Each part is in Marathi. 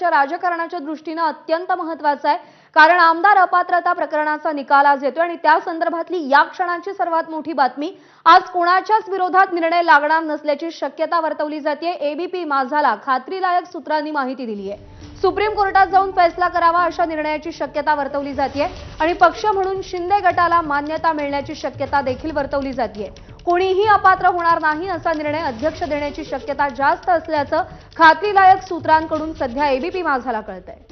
राज्याच्या राजकारणाच्या दृष्टीने अत्यंत महत्त्वाचा आहे। कारण आमदार अपात्रता प्रकरणाचा निकाल आज येतोय आणि त्या संदर्भातली या क्षणाची सर्वात मोठी बातमी, आज कोणाच्याच विरोधात निर्णय लागणार नसल्याची शक्यता वर्तवली जाते। एबीपी माझाला खात्रीलायक सूत्रांनी माहिती दिली आहे। सुप्रीम कोर्टात जाऊन फैसला करावा अशा निर्णयाची शक्यता वर्तवली जाते आणि पक्ष म्हणून शिंदे गटाला मान्यता मिळण्याची शक्यता देखील वर्तवली जाते। कोणीही अपात्र होणार नाही असा निर्णय अध्यक्ष देण्याची शक्यता जास्त असल्याचं खात्रीलायक सूत्रांकडून सध्या एबीपी माझाला कळतंय।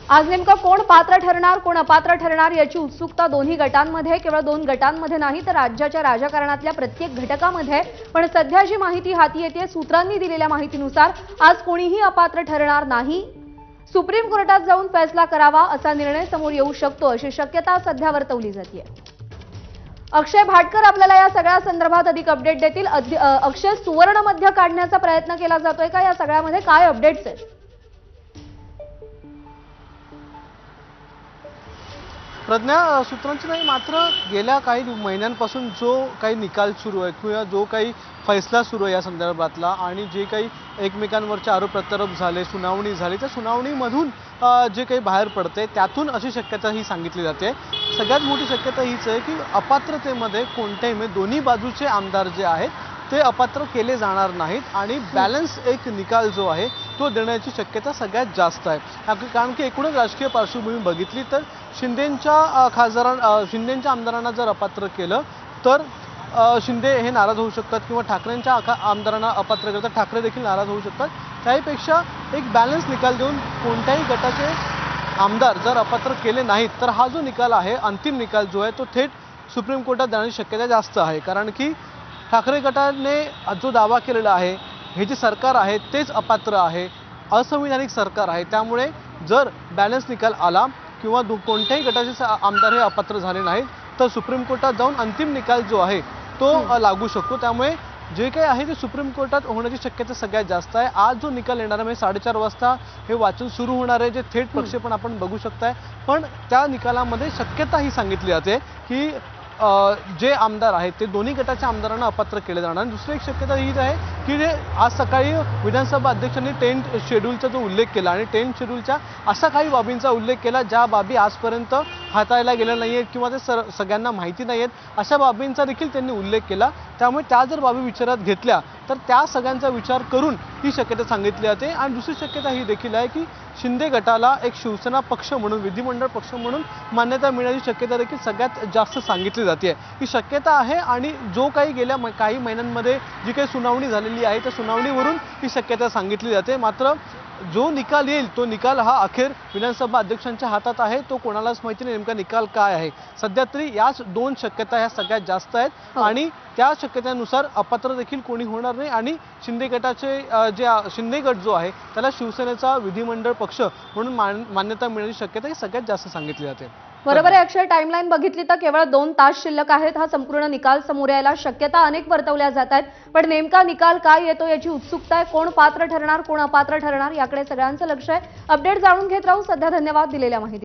आज नेमकं कोण पात्र ठरणार कोण अपात्र ठरणार याची उत्सुकता दोन्ही गटांमध्ये, केवळ दोन गटांमध्ये नाही तर राज्याच्या राजकारणातल्या प्रत्येक घटकामध्ये। पण सध्या जी माहिती हाती येते सूत्रांनी दिलेल्या माहितीनुसार आज कोणीही अपात्र ठरणार नाही। सुप्रीम कोर्टात जाऊन फैसला करावा असा निर्णय समोर येऊ शकतो अशी शक्यता सध्या वर्तवली जाते। अक्षय भाटकर आपल्याला या सगळ्या संदर्भात अधिक अपडेट देतील। अक्षय, सुवर्ण मध्य काढण्याचा प्रयत्न केला जातोय का? या सगळ्यामध्ये काय अपडेट्स आहेत? प्रज्ञा, सूत्रांची नाही, मात्र गेल्या काही महिन्यांपासून जो काही निकाल सुरू आहे किंवा जो काही फैसला सुरू आहे या संदर्भातला आणि जे काही एकमेकांवरचे आरोप प्रत्यारोप झाले, सुनावणी झाली, त्या सुनावणीमधून जे काही बाहेर पडते त्यातून अशी शक्यता ही सांगितली जाते। सगळ्यात मोठी शक्यता हीच आहे की अपात्रतेमध्ये कोणत्याही दोन्ही बाजूचे आमदार जे आहेत ते अपात्र केले जाणार नाहीत आणि बॅलन्स एक निकाल जो आहे तो देण्याची शक्यता सगळ्यात जास्त आहे। कारण की एकूणच राजकीय पार्श्वभूमी बघितली तर शिंदेच्या आमदारांना जर अपात्र केलं तर शिंदे हे नाराज होऊ शकतात किंवा ठाकरेंच्या आमदारांना अपात्र केलं तर ठाकरे देखील नाराज होऊ शकतात। त्याहीपेक्षा एक बॅलन्स निकाल देऊन कोणत्याही गटाचे आमदार जर अपात्र केले नाहीत तर हा जो निकाल आहे, अंतिम निकाल जो आहे तो थेट सुप्रीम कोर्टात जाण्याची शक्यता जास्त आहे। कारण की ठाकरे गटाने जो दावा केलेला आहे, हे जे सरकार आहे तेच अपात्र आहे, असंविधानिक सरकार आहे। त्यामुळे जर बॅलन्स निकाल आला किंवा कोणत्याही गटाचे आमदार हे अपात्र झाले नाहीत तर सुप्रीम कोर्टात जाऊन अंतिम निकाल जो आहे तो लागू शकतो। त्यामुळे जे काही आहे ते सुप्रीम कोर्टात होण्याची शक्यता सगळ्यात जास्त आहे। आज जो निकाल येणार आहे, म्हणजे 4:30 वाजता हे वाचन सुरू होणार आहे, जे थेट प्रक्षेपण आपण बघू शकताय। पण त्या निकालामध्ये शक्यता ही सांगितली जाते की जे आमदार आहेत ते दोन्ही गटाच्या आमदारांना अपात्र केले जाणार। दुसरी एक शक्यता हीच आहे की जे आज सकाळी विधानसभा अध्यक्षांनी 10th शेड्यूलचा जो उल्लेख केला आणि 10th शेड्यूलच्या अशा काही बाबींचा उल्लेख केला ज्या बाबी आजपर्यंत हाताळल्या गेल्या नाही आहेत किंवा ते सगळ्यांना माहिती नाही आहेत, अशा बाबींचा देखील त्यांनी उल्लेख केला। त्यामुळे त्या जर बाबी विचारात घेतल्या तर त्या सगळ्यांचा विचार करून ही शक्यता सांगितली जाते। आणि दुसरी शक्यता ही देखील आहे की शिंदे गटाला एक शिवसेना पक्ष म्हणून, विधिमंडळ पक्ष म्हणून मान्यता मिळण्याची शक्यता देखील सगळ्यात जास्त सांगितली जाते। ही शक्यता आहे आणि जो काही गेल्या काही महिन्यांमध्ये जी काही सुनावणी झालेली आहे त्या सुनावणीवरून ही शक्यता सांगितली जाते। मात्र जो निकाल येईल तो निकाल हा अखेर विधानसभा अध्यक्षांच्या हातात आहे। तो कोणालाच माहिती नाही नेमका निकाल काय आहे। सध्या तरी याच दोन शक्यता ह्या सगळ्यात जास्त आहेत आणि त्या शक्यतेनुसार अपात्र देखील कोणी होणार नाही आणि शिंदे गटाचे शिंदे गट जो आहे त्याला शिवसेनेचा विधिमंडळ पक्ष म्हणून मान्यता मिळण्याची शक्यता ही सगळ्यात जास्त सांगितली जाते। बरोबर आहे अक्षय, टाइमलाईन बघितली तर केवळ 2 तास शिल्लक आहेत हा संपूर्ण निकाल समोर यायला। शक्यता अनेक वर्तवल्या जात आहेत, पण नेमका निकाल काय येतो याची उत्सुकता आहे। कोण पात्र ठरणार कोण अपात्र ठरणार याकडे सगळ्यांचं लक्ष आहे। अपडेट जाणून घेत राहू। सध्या धन्यवाद दिलेल्या माहिती।